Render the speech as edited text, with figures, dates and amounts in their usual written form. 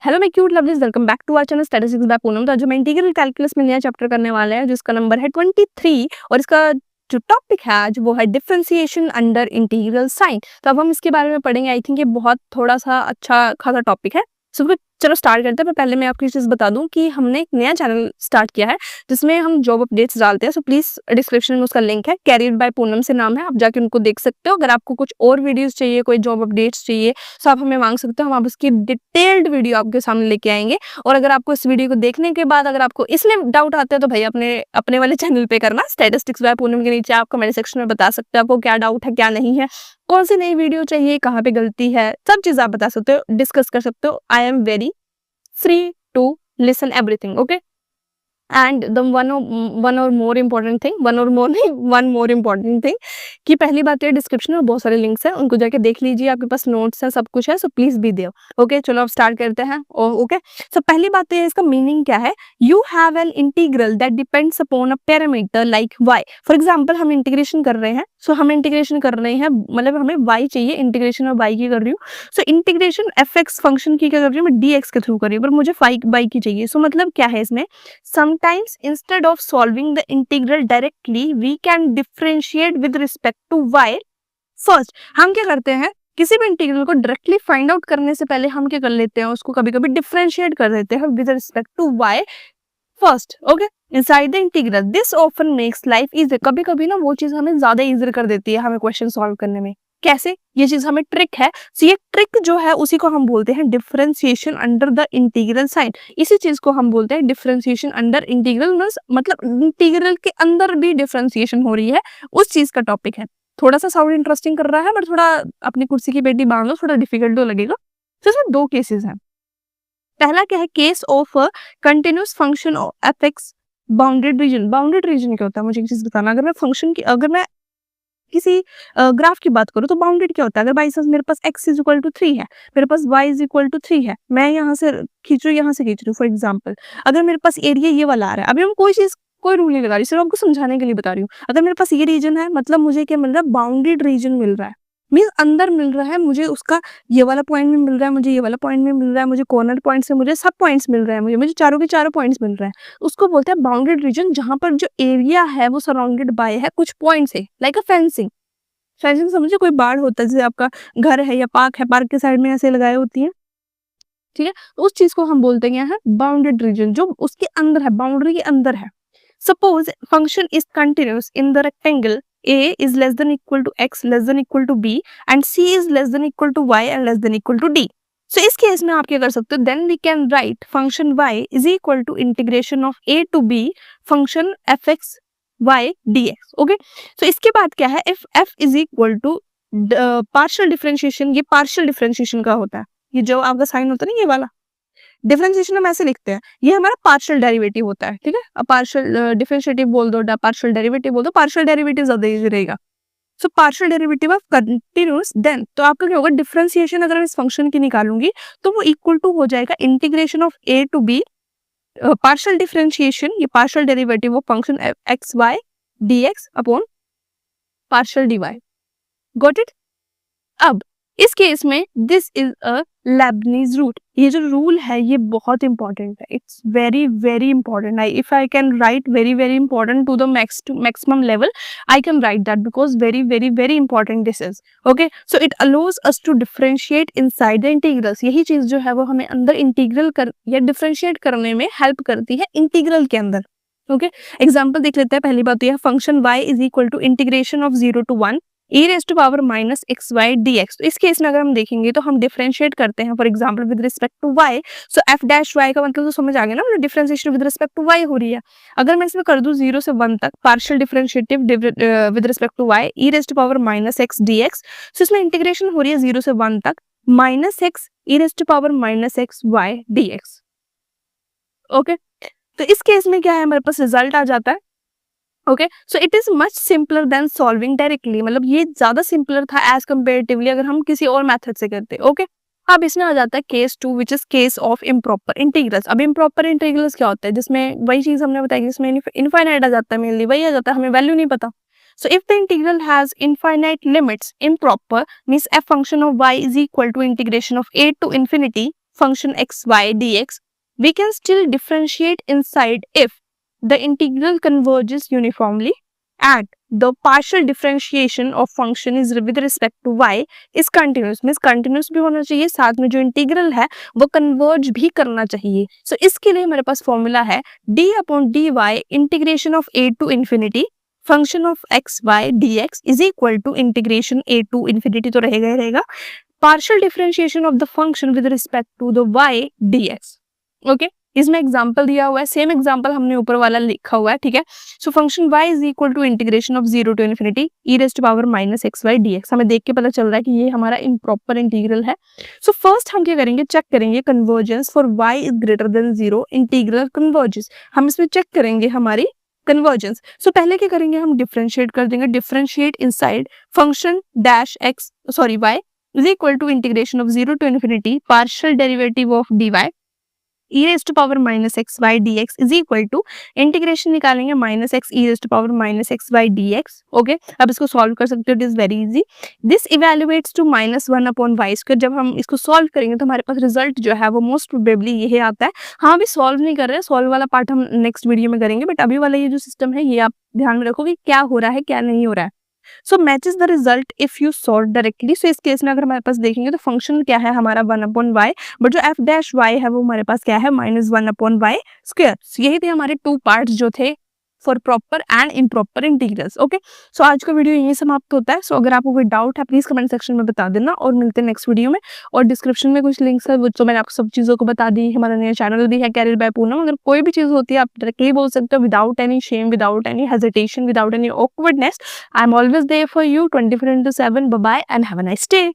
Hello मैं cute lovelies, welcome back to our channel statistics by Poonam. तो आज हम इंटीग्रल कैलकुलस में नया चैप्टर करने वाले हैं जिसका नंबर है 23 और इसका जो टॉपिक है आज वो है डिफरेंशिएशन अंडर इंटीग्रल साइन। तो अब हम इसके बारे में पढ़ेंगे। आई थिंक ये बहुत थोड़ा सा अच्छा खासा टॉपिक है। सो चलो स्टार्ट करते हैं। पर पहले मैं आपको ये चीज़ बता दूं कि हमने एक नया चैनल स्टार्ट किया है जिसमें हम जॉब अपडेट्स डालते हैं। सो प्लीज़ डिस्क्रिप्शन में उसका लिंक है, कैरियर बाय पूनम से नाम है, आप जाके उनको देख सकते हो। अगर आपको कुछ और वीडियोस चाहिए, कोई जॉब अपडेट्स चाहिए, तो आप हमें मांग सकते हो, हम आप उसकी डिटेल्ड वीडियो आपके सामने लेके आएंगे। और अगर आपको इस वीडियो को देखने के बाद अगर आपको इसमें डाउट आते हैं तो भाई अपने अपने वाले चैनल पे करना, स्टैटिस्टिक्स बाय पूनम के नीचे आप कमेंट सेक्शन में बता सकते हो आपको क्या डाउट है क्या नहीं है, कौन सी नई वीडियो चाहिए, कहाँ पे गलती है, सब चीज़ आप बता सकते हो, डिस्कस कर सकते हो। I am very free to listen everything, okay? And the one or more important thing, one more important thing कि पहली बात है डिस्क्रिप्शन में बहुत सारे लिंक्स हैं, उनको जाके देख लीजिए, आपके पास नोट्स है, सब कुछ है। So please be there. Okay चलो अब स्टार्ट करते हैं। ओके सो पहली बात है इसका मीनिंग क्या है। You have an integral that depends upon a parameter like y। For example हम इंटीग्रेशन कर रहे हैं, सो हम इंटीग्रेशन कर रहे हैं मतलब हमें y चाहिए, इंटीग्रेशन में y की कर रही हूँ। सो इंटीग्रेशन fx फंक्शन की क्या कर रही हूँ मैं, dx के थ्रू कर रही हूँ, पर मुझे y की चाहिए। सो मतलब क्या है इसमें, sometimes instead of solving the integral directly we can differentiate with respect to y first। हम क्या करते हैं, किसी भी इंटीग्रल को डायरेक्टली फाइंड आउट करने से पहले हम क्या कर लेते हैं, उसको कभी कभी डिफरेंशिएट कर देते हैं with respect to y first. Okay inside the integral this often makes life easy. कभी कभी ना वो चीज हमें ज्यादा इजी कर देती है हमें क्वेश्चन सॉल्व करने में। कैसे, ये चीज हमें ट्रिक है। सो ये ट्रिक जो है उसी को हम बोलते हैं differentiation under the integral sign. इसी चीज को हम बोलते हैं डिफरेंशिएशन अंडर इंटीग्रल, मतलब इंटीग्रल के अंदर भी डिफरेंशिएशन हो रही है, उस चीज का टॉपिक है। थोड़ा सा साउंड इंटरेस्टिंग कर रहा है बट थोड़ा अपनी कुर्सी की पेटी बांध लो, थोड़ा डिफिकल्ट तो लगेगा। तो इसमें दो केसेस हैं। पहला क्या है, case of continuous function F x bounded reason. Bounded reason क्या होता है मुझे एक चीज बताना। अगर मैं किसी ग्राफ की बात करूं तो बाउंडेड क्या होता है। अगर बाई चांस मेरे पास x इज इक्वल टू 3 है, मेरे पास y इज इक्वल टू 3 है, मैं यहाँ से खींच रही हूँ, यहाँ से खींच रही हूँ। फॉर एग्जाम्पल अगर मेरे पास एरिया ये वाला आ रहा है, अभी हम कोई रूल नहीं लगा रही, सिर्फ आपको समझाने के लिए बता रही हूँ। अगर मेरे पास ये रीजन है मतलब मुझे क्या मिल रहा है, बाउंडेड रीजन मिल रहा है, मीन्स अंदर मिल रहा है मुझे, उसका ये वाला पॉइंट भी मिल रहा है, मुझे ये वाला पॉइंट भी मिल रहा है, मुझे कॉर्नर पॉइंट से मुझे सब पॉइंट्स मिल रहे हैं, मुझे चारों के चारों पॉइंट्स मिल रहे हैं। उसको बोलते हैं बाउंडेड रीजन, जहां पर जो एरिया है वो सराउंडेड बाय है कुछ पॉइंट से, लाइक अ फेंसिंग। फेंसिंग समझे, कोई बाड़ होता है, जैसे आपका घर है या पार्क है, पार्क के साइड में ऐसे लगाई होती है, ठीक है, तो उस चीज को हम बोलते हैं बाउंडेड रीजन, जो उसके अंदर है, बाउंड्री के अंदर है। Suppose function is continuous in the rectangle a is less than equal to x less than equal to b and c is less than equal to y and less than equal to d। so इस case में आप क्या कर सकते हो, then we can write function y is equal to integration of a to b function fx y dx। Okay so इसके बाद क्या है, if f is equal to partial differentiation, ये पार्शियल डिफरेंशिएशन का होता है, ये जो आपका साइन होता है ना ये वाला डिफरेंशिएशन हम ऐसे लिखते हैं, ये हमारा पार्शियल डेरिवेटिव होता है, ठीक है। अब पार्शियल डिफरेंशिएटिव बोल दो, पार्शियल डेरिवेटिव बोल दो, पार्शियल डेरिवेटिव ज्यादा इजी रहेगा। So partial derivative of continuous, then तो आपका क्या होगा, डिफरेंशिएशन अगर मैं इस फंक्शन की निकालूंगी तो वो इक्वल टू हो जाएगा integration of a to b partial differentiation, ये partial derivative of function x y dx upon partial dy। Got it. अब इस केस में this is a Leibniz rule. ये जो रूल है ये बहुत इंपॉर्टेंट है, it's very very important. If I can write very very important to the maximum level, I can write that because very very very important this is. Okay so it allows us to differentiate inside the integrals. यही चीज जो है वो हमें अंदर integral कर या differentiate करने में हेल्प करती है इंटीग्रल के अंदर। ओके एग्जाम्पल देख लेते हैं। पहली बात तो यह function y is equal to integration of 0 to 1 e raise to power minus x y d x. तो इस केस में अगर हम देखेंगे तो हम डिफरेंशिएट करते हैं, for example with respect to y। So f dash y का मतलब तो समझ आ गया ना, मतलब differentiation with respect to y हो रही है। अगर मैं इसमें कर दूं 0 से 1 तक partial differentiative with respect to y e raise to power minus x d x, so इसमें इंटीग्रेशन हो रही है 0 से 1 तक minus x e raise to power minus x y d x. Okay तो इस केस में क्या है, हमारे पास रिजल्ट आ जाता है। Okay so it is much simpler than solving directly, मतलब ये ज्यादा सिंपलर था एज कंपेरेटिवली अगर हम किसी और मेथड से करते। ओके अब इसमें आ जाता है case 2 which is case of improper integrals. अब इम्प्रॉपर इंटीग्रल्स क्या होता है, जिसमें वही चीज हमने बताई, जिसमें इनफाइनाइट आ जाता है, मेनली वही आ जाता है, हमें वैल्यू नहीं पता। So if the integral has infinite limits, improper means f function of y is equal to integration of a to infinity function xy dx, we can still differentiate inside if the integral converges uniformly and the partial differentiation of function is with respect to y is continuous. Means continuous भी होना चाहिए, साथ में जो integral है वो converge भी करना चाहिए. सो इसके लिए मेरे पास फॉर्मूला है d upon dy integration of a to infinity function of x y d x is equal to integration a to infinity तो रहेगा ही रहेगा, partial differentiation of the function with respect to the y dx. Okay, इसमें example दिया हुआ है, same example हमने ऊपर वाला लिखा हुआ है, ठीक है. So function y is equal to integration of 0 to infinity e raise to power minus x y d x. हमें देख के पता चल रहा है कि ये हमारा इम्प्रॉपर इंटीग्रल है. सो फर्स्ट हम क्या करेंगे, चेक करेंगे convergence for y is greater than 0, integral convergence. हम इसमें चेक करेंगे हमारी कन्वर्जेंस. सो पहले क्या करेंगे, हम डिफरेंशिएट कर देंगे. Differentiate inside function dash x sorry y is equal to integration of 0 to infinity partial derivative of dy e raise to power minus x y d x is equal to integration निकालेंगे minus x e raise to power minus x y d x. Okay, अब इसको solve कर सकते हो, it is very easy. This evaluates to minus 1 upon y square. जब हम इसको solve करेंगे तो हमारे पास रिजल्ट जो है वो मोस्ट प्रोबेबली यही आता है. हाँ, अभी सॉल्व नहीं कर रहे हैं, सॉल्व वाला पार्ट हम नेक्स्ट वीडियो में करेंगे, बट अभी वाला ये जो सिस्टम है ये आप ध्यान में रखो कि क्या हो रहा है क्या नहीं हो रहा है. So matches the result if you solve directly. So इस केस में अगर हमारे पास देखेंगे तो फंक्शन क्या है हमारा 1 अपॉन वाई, बट जो एफ डैश वाई है वो हमारे पास क्या है माइनस 1 अपॉन वाई स्क्वायर. यही थे हमारे टू पार्ट्स जो थे for proper and improper integrals. Okay, so आज का वीडियो यहीं समाप्त होता है. सो अगर आपको कोई डाउट है प्लीज कमेंट सेक्शन में बता देना और मिलते हैं नेक्स्ट वीडियो में. और डिस्क्रिप्शन में कुछ लिंक्स है वो तो मैंने आपको सब चीज़ों को बता दी. हमारा नया चैनल भी है कैरियर बाय पूनम. अगर कोई भी चीज़ होती है आप डायरेक्टली बोल सकते हो without any shame, without any hesitation, without any awkwardness. I am always there for you 24/7. Bye bye and have a nice day.